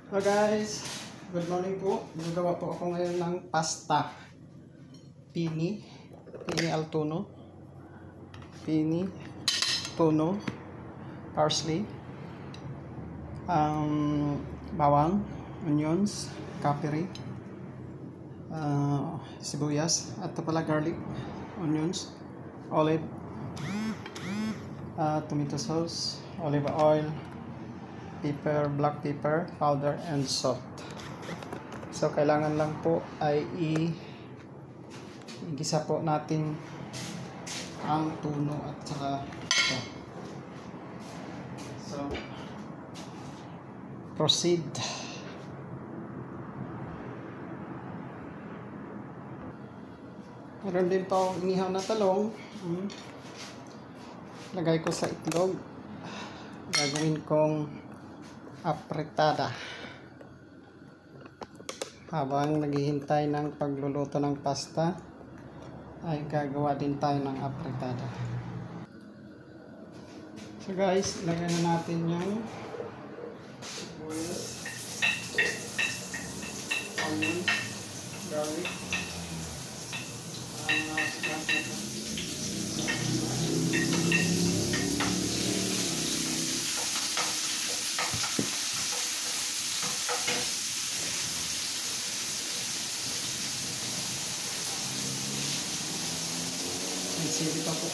Hello guys, good morning po. Gagawa po ako ngayon ng pasta. Pini al tuno, parsley, bawang, onions, kaperi, sibuyas, at pala garlic, onions, olive, tomato sauce, olive oil, pepper, black pepper powder, and salt. So kailangan lang po ay igisa po natin ang tuno at saka ito. So proceed. Meron din po inihaw na talong. Lagay ko sa itlog. Gagawin kong apretada habang naghihintay ng pagluluto ng pasta ay gagawa din tayo ng apretada. So guys, ilagay na natin yung sibuyas, onion, garlic, sili pa po.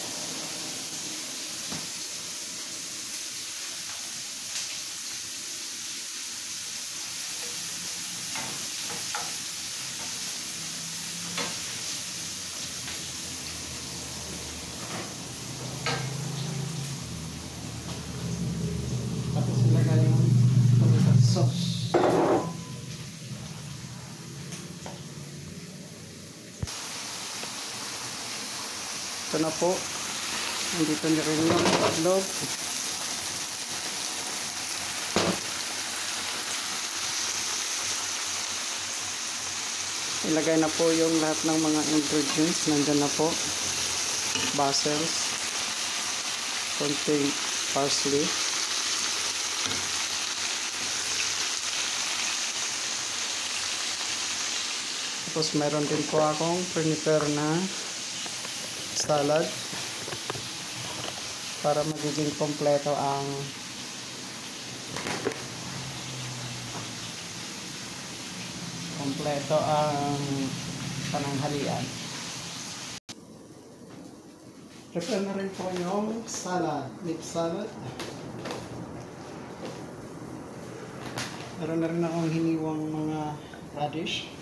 Tapos ilagay yung tomato sauce. Ito na po. Nandito na rin yung itlog. Ilagay na po yung lahat ng mga ingredients. Nandyan na po. Basil, konting parsley, tapos meron din po akong prepare na salad para magiging kompleto ang pananghalian. Prepare na rin po yung salad, meat salad. Meron na rin akong hiniwang mga radish,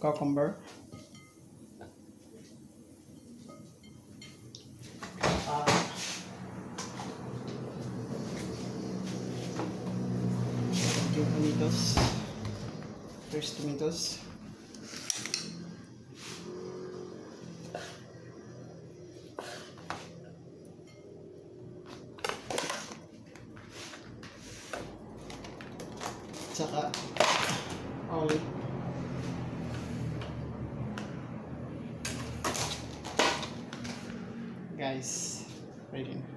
cucumber, tomatoes, fresh tomatoes, tsaka olive. Guys, ready na.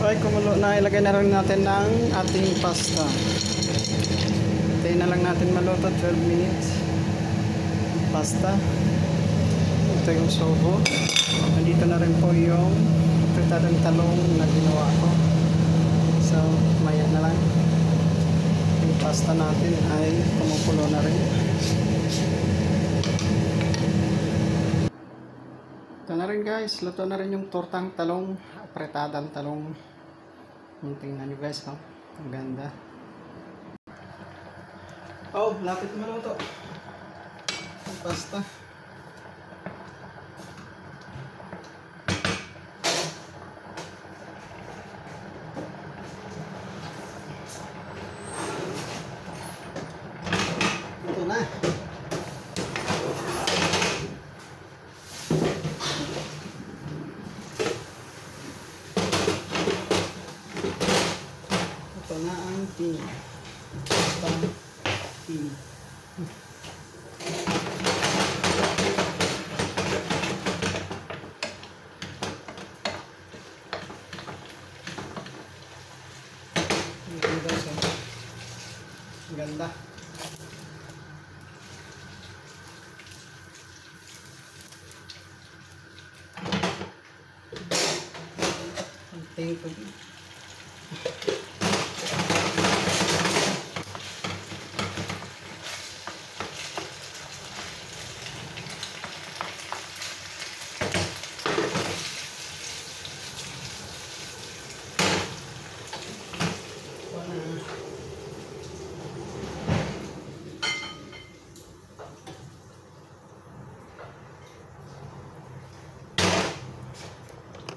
Okay, kumulo na. Ilagay na rin natin ng ating pasta. Hintayin na lang natin maluto 12 minutes. Pasta. Ito yung sobo. Nandito na rin po yung pritadong talong na ginawa ko. So, maya na lang. Yung pasta natin ay kumukulo na rin. Ito na rin guys. Luto na rin yung tortang talong. Apretadang talong. Tingnan nyo guys, oh. Ang ganda. Oh, lapit maluto ang pasta. Ito na. Ito na ang pini. Ganda. Thank you.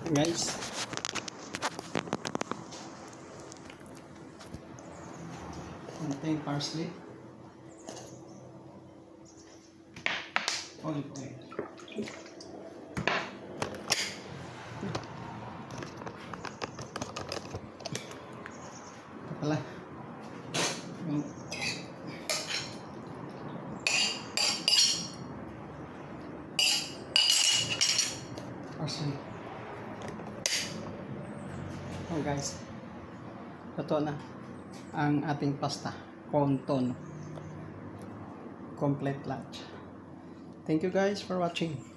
Guys, contain parsley, olive oil, pala parsley. Oh guys, ito na ang ating pasta, wonton complete lunch. Thank you guys for watching.